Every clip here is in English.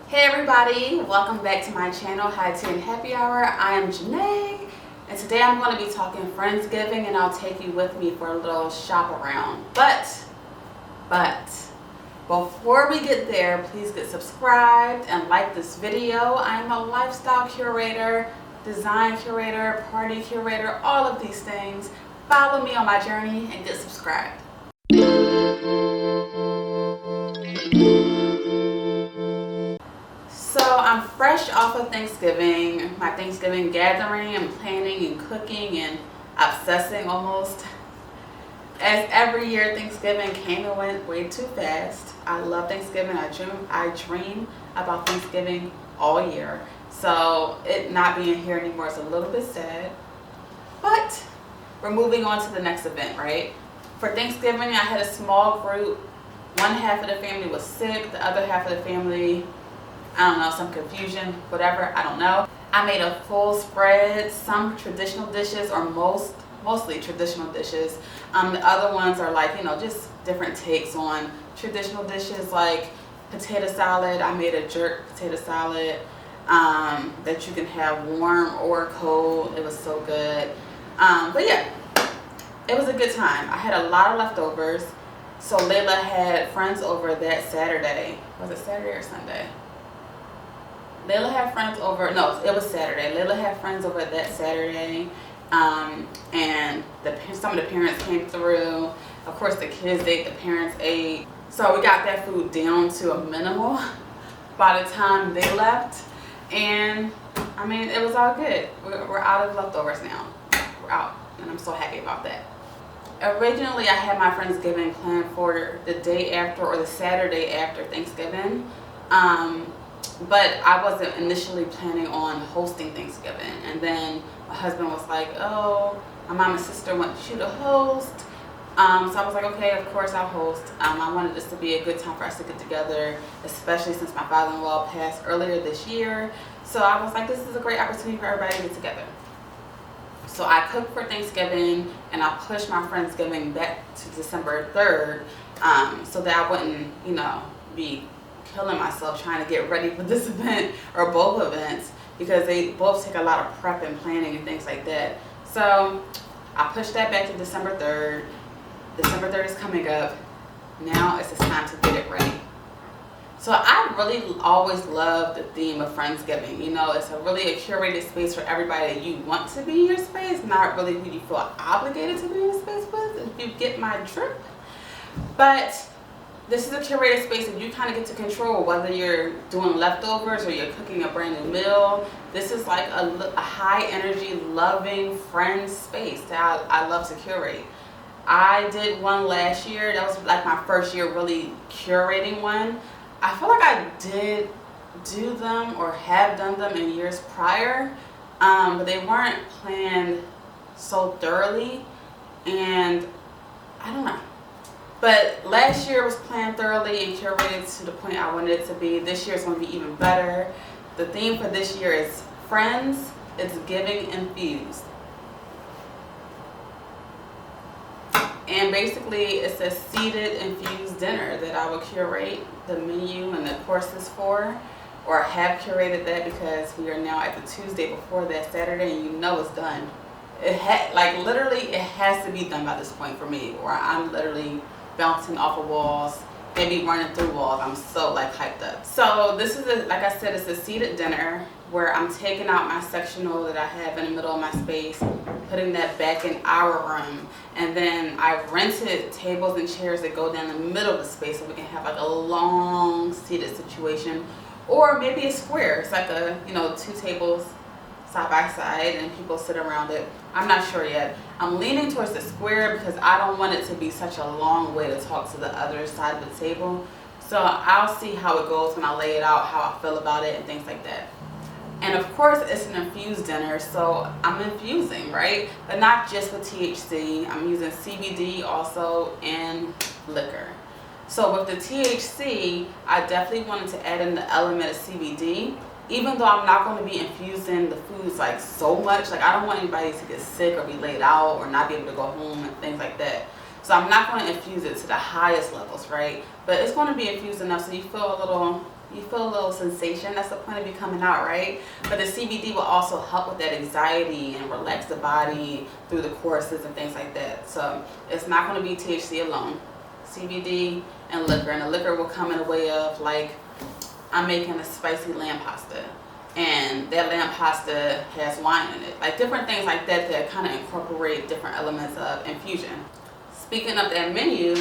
Hey everybody, welcome back to my channel, High Tea and Happy Hour. I am Janay, and today I'm going to be talking Friendsgiving, and I'll take you with me for a little shop around. But, before we get there, please get subscribed and like this video. I'm a lifestyle curator, design curator, party curator, all of these things. Follow me on my journey and get subscribed. So I'm fresh off of Thanksgiving, my Thanksgiving gathering and planning and cooking and obsessing almost. As every year, Thanksgiving came and went way too fast. I love Thanksgiving. I dream about Thanksgiving all year. So it not being here anymore is a little bit sad. But we're moving on to the next event, right? For Thanksgiving, I had a small group. One half of the family was sick. The other half of the family, I don't know, some confusion, whatever, I don't know. I made a full spread, some traditional dishes, or mostly traditional dishes. The other ones are like, just different takes on traditional dishes, like potato salad. I made a jerk potato salad that you can have warm or cold. It was so good. But yeah, it was a good time. I had a lot of leftovers. So Layla had friends over that Saturday. Was it Saturday or Sunday? Layla had friends over, no, it was Saturday. Layla had friends over that Saturday, and some of the parents came through. Of course, the kids ate, the parents ate. So we got that food down to a minimal by the time they left. And, I mean, it was all good. We're out of leftovers now. We're out, and I'm so happy about that. Originally, I had my Friendsgiving planned for the day after or the Saturday after Thanksgiving. But I wasn't initially planning on hosting Thanksgiving. And then my husband was like, oh, my mom and sister want you to host. So I was like, okay, of course I'll host. I wanted this to be a good time for us to get together, especially since my father-in-law passed earlier this year. So I was like, this is a great opportunity for everybody to get together. So I cooked for Thanksgiving, and I pushed my Friendsgiving back to December 3rd, so that I wouldn't, be killing myself trying to get ready for this event or both events, because they both take a lot of prep and planning and things like that. So I pushed that back to December 3rd. December 3rd is coming up. Now it's time to get it ready. So I really always love the theme of Friendsgiving. It's really a curated space for everybody that you want to be in your space, not really who you feel obligated to be in your space with, if you get my drift. But this is a curated space that you kind of get to control, whether you're doing leftovers or you're cooking a brand new meal. This is like a high energy, loving friend space that I love to curate. I did one last year. That was like my first year really curating one. I feel like I did do them or have done them in years prior, but they weren't planned so thoroughly, and I don't know. But last year was planned thoroughly and curated to the point I wanted it to be. This year is going to be even better. The theme for this year is Friends. It's giving infused. And basically, it's a seated infused dinner that I will curate the menu and the courses for, or have curated that, because we are now at the Tuesday before that Saturday, and it's done. Literally, it has to be done by this point for me, or I'm literally bouncing off of walls, maybe running through walls. I'm so hyped up. So this is like I said, it's a seated dinner where I'm taking out my sectional that I have in the middle of my space, putting that back in our room, and then I rented tables and chairs that go down the middle of the space so we can have a long seated situation, or maybe a square. It's like two tables side by side and people sit around it. I'm not sure yet. I'm leaning towards the square because I don't want it to be such a long way to talk to the other side of the table. So I'll see how it goes when I lay it out, how I feel about it and things like that. And of course, it's an infused dinner, so I'm infusing, right? But not just with THC. I'm using CBD also and liquor. So with the THC, I definitely wanted to add in the element of CBD, even though I'm not going to be infusing the foods so much. I don't want anybody to get sick or be laid out or not be able to go home and things like that. So I'm not going to infuse it to the highest levels, right? But it's going to be infused enough so you feel a little You feel a little sensation. That's the point of you coming out, right? But the CBD will also help with that anxiety and relax the body through the courses and things like that. So it's not going to be THC alone. CBD and liquor. And the liquor will come in a way of, like, I'm making a spicy lamb pasta. And that lamb pasta has wine in it. Like different things like that that kind of incorporate different elements of infusion. Speaking of that menu,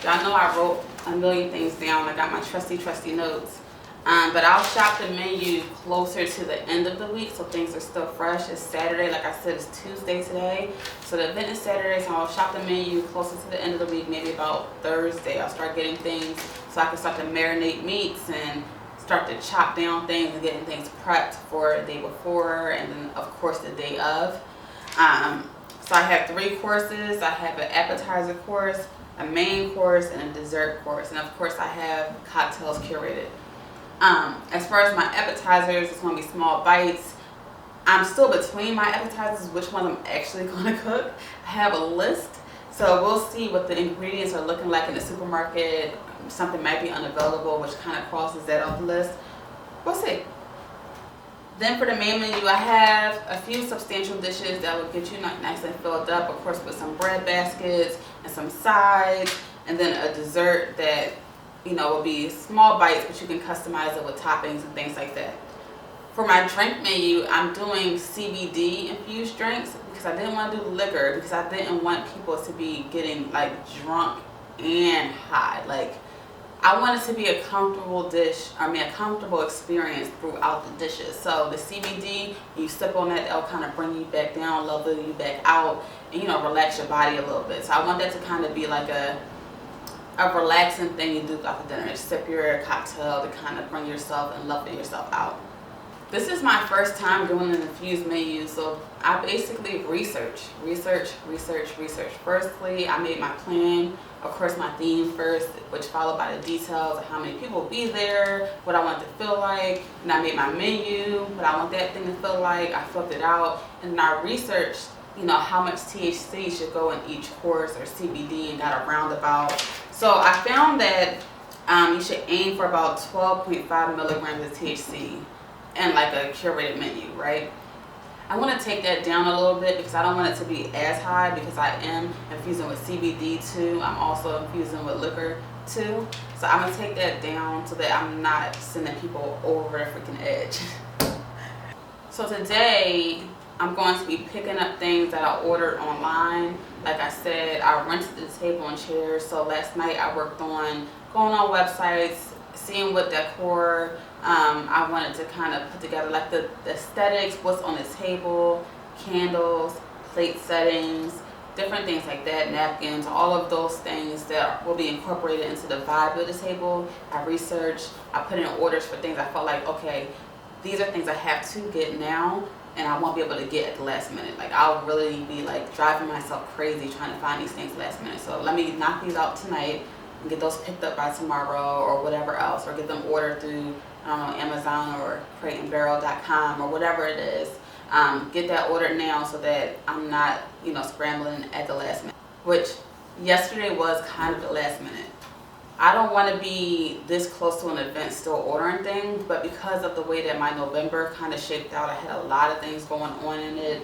y'all know I wrote a million things down. I got my trusty notes. But I'll shop the menu closer to the end of the week so things are still fresh. It's Saturday, like I said, it's Tuesday today. So the event is Saturday, so I'll shop the menu closer to the end of the week, maybe about Thursday. I'll start getting things so I can start to marinate meats and start to chop down things and getting things prepped for the day before and then of course the day of. So I have 3 courses. I have an appetizer course, a main course, and a dessert course. And of course I have cocktails curated. As far as my appetizers, it's going to be small bites. I'm still between my appetizers, which one I'm actually going to cook. I have a list, so we'll see what the ingredients are looking like in the supermarket. Something might be unavailable, which kind of crosses that off the list. We'll see. Then for the main menu, I have a few substantial dishes that will get you nice and filled up, of course, with some bread baskets and some sides, and then a dessert that, you know, will be small bites, but you can customize it with toppings and things like that. For my drink menu, I'm doing CBD infused drinks because I didn't want to do liquor because I didn't want people to be getting like drunk and high. Like, I want it to be a comfortable a comfortable experience throughout the dishes. So the CBD, you sip on that, it'll kind of bring you back down, level you back out, and, you know, relax your body a little bit. So I want that to kind of be like a relaxing thing you do after dinner. Just sip your cocktail to kind of bring yourself and level yourself out. This is my first time doing an infused menu, so I basically research. Firstly, I made my plan, of course my theme first, which followed by the details of how many people will be there, what I want it to feel like, and I made my menu, what I want that thing to feel like. I flipped it out, and I researched, you know, how much THC should go in each course or CBD, and got a roundabout. So I found that you should aim for about 12.5 milligrams of THC and like a curated menu, right? I want to take that down a little bit because I don't want it to be as high because I am infusing with CBD too. I'm also infusing with liquor too. So I'm going to take that down so that I'm not sending people over the freaking edge. So today I'm going to be picking up things that I ordered online. Like I said, I rented the table and chairs. So last night I worked on going on websites, seeing what decor I wanted to kind of put together, like the aesthetics, what's on the table, candles, plate settings, different things like that, napkins, all of those things that will be incorporated into the vibe of the table. I researched, I put in orders for things I felt like, okay, these are things I have to get now and I won't be able to get at the last minute. Like, I'll really be like driving myself crazy trying to find these things last minute. So let me knock these out tonight and get those picked up by tomorrow or whatever else, or get them ordered through, I don't know, Amazon or crateandbarrel.com or whatever it is. Get that ordered now so that I'm not, you know, scrambling at the last minute, which yesterday was kind of the last minute. I don't want to be this close to an event still ordering things, but because of the way that my November kind of shaped out, I had a lot of things going on in it.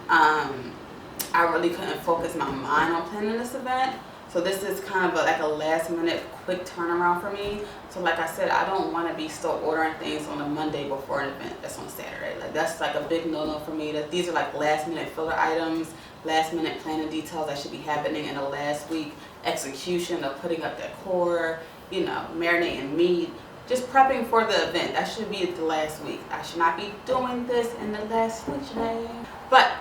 I really couldn't focus my mind on planning this event. So this is kind of like a last minute quick turnaround for me. So like I said, I don't want to be still ordering things on a Monday before an event that's on Saturday. Like, that's like a big no-no for me. That these are like last minute filler items, last minute planning details that should be happening in the last week, execution of putting up decor, you know, marinating meat, just prepping for the event. That should be the last week. I should not be doing this in the last week, Janay. But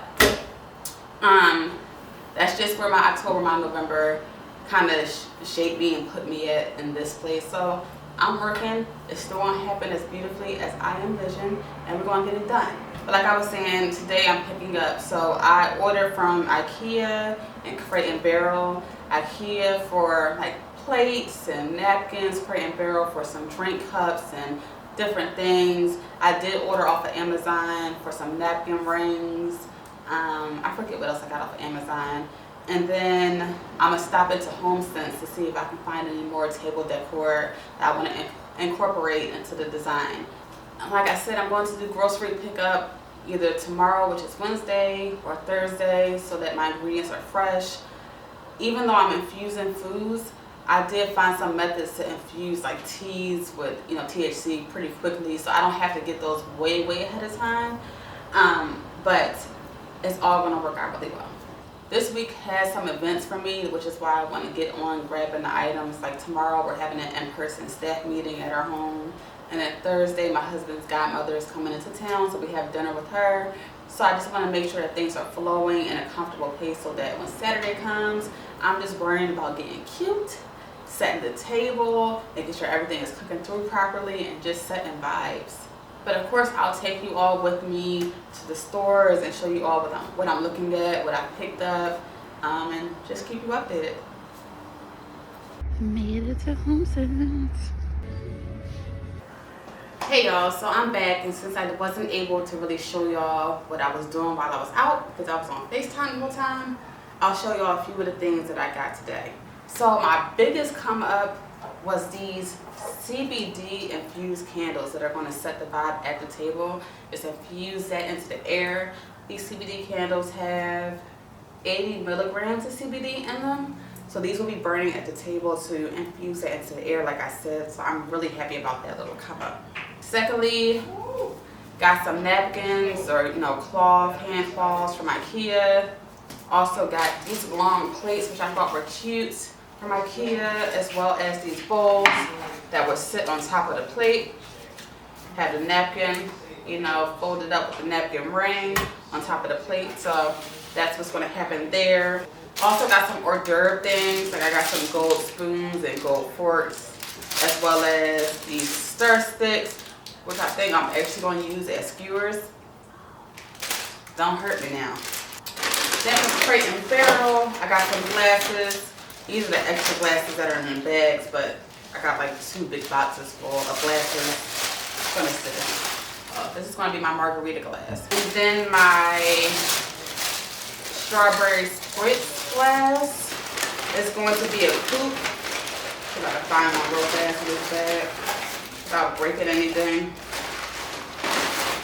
that's just where my October, my November kind of shaped me and put me at in this place. So I'm working. It's still going to happen as beautifully as I envisioned, and we're going to get it done. But like I was saying, today I'm picking up. So I ordered from IKEA and Crate and Barrel. IKEA for like plates and napkins, Crate and Barrel for some drink cups and different things. I did order off of Amazon for some napkin rings. I forget what else I got off of Amazon. And then I'm going to stop into HomeSense to see if I can find any more table decor that I want to incorporate into the design. Like I said, I'm going to do grocery pickup either tomorrow, which is Wednesday, or Thursday, so that my ingredients are fresh. Even though I'm infusing foods, I did find some methods to infuse like teas with THC pretty quickly, so I don't have to get those way ahead of time. But it's all going to work out really well. This week has some events for me, which is why I want to get on grabbing the items. Like tomorrow we're having an in-person staff meeting at our home, and then Thursday my husband's godmother is coming into town, so we have dinner with her. So I just want to make sure that things are flowing in a comfortable pace so that when Saturday comes, I'm just worrying about getting cute, setting the table, making sure everything is cooking through properly, and just setting vibes. But of course, I'll take you all with me to the stores and show you all what I'm looking at, what I picked up, and just keep you updated. Made it to HomeSense. Hey y'all, so I'm back, and since I wasn't able to really show y'all what I was doing while I was out because I was on FaceTime the whole time, I'll show y'all a few of the things that I got today. So my biggest come up was these CBD infused candles that are going to set the vibe at the table. Just infuse that into the air. These CBD candles have 80 milligrams of CBD in them. So these will be burning at the table to infuse that into the air, like I said. So I'm really happy about that little come up. Secondly, got some napkins or hand cloths from IKEA. Also got these long plates, which I thought were cute, from IKEA, as well as these bowls that would sit on top of the plate. Have the napkin, folded up with the napkin ring on top of the plate. So that's what's going to happen there. Also got some hors d'oeuvre things, like I got some gold spoons and gold forks, as well as these stir sticks, which I think I'm actually going to use as skewers. Don't hurt me now. Then from Crate and Barrel, I got some glasses. These are the extra glasses that are in bags, but I got like 2 big boxes full of glasses. Let me see. This is going to be my margarita glass. And then my strawberry spritz glass is going to be a coupe. I gotta find one real fast in this bag without breaking anything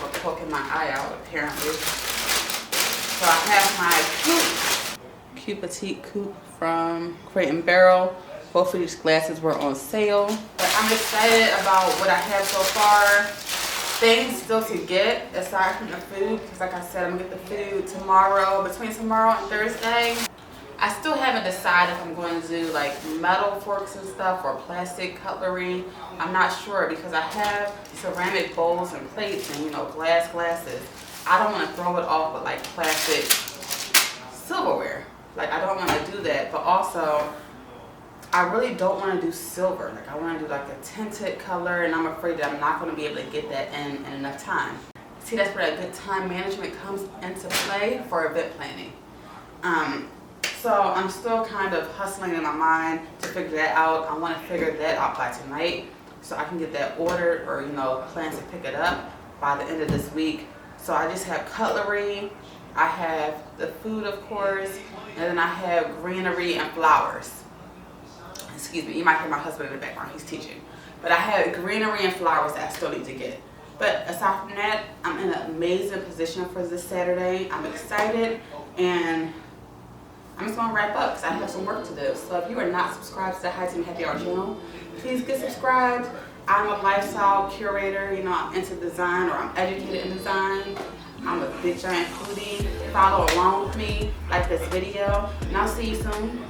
or poking my eye out apparently. So I have my cute petite coupe from Crate and Barrel. Both of these glasses were on sale. But I'm excited about what I have so far. Things still to get aside from the food, because like I said, I'm gonna get the food tomorrow, between tomorrow and Thursday. I still haven't decided if I'm going to do like metal forks and stuff or plastic cutlery. I'm not sure because I have ceramic bowls and plates and glass glasses. I don't want to throw it off with like plastic silverware. Like I don't want to do that, but also I really don't want to do silver. Like I want to do like a tinted color, and I'm afraid that I'm not going to be able to get that in enough time. See, that's where that good time management comes into play for event planning. So I'm still kind of hustling in my mind to figure that out. I want to figure that out by tonight so I can get that ordered or plan to pick it up by the end of this week. So I just have cutlery, I have the food of course, and then I have greenery and flowers. Excuse me, you might hear my husband in the background, he's teaching. But I have greenery and flowers that I still need to get. But aside from that, I'm in an amazing position for this Saturday. I'm excited, and I'm just going to wrap up because I have some work to do. So if you are not subscribed to the High Team Happy Hour channel, please get subscribed. I'm a lifestyle curator. I'm into design, or I'm educated in design. I'm a big giant foodie. Follow along with me, like this video, and I'll see you soon.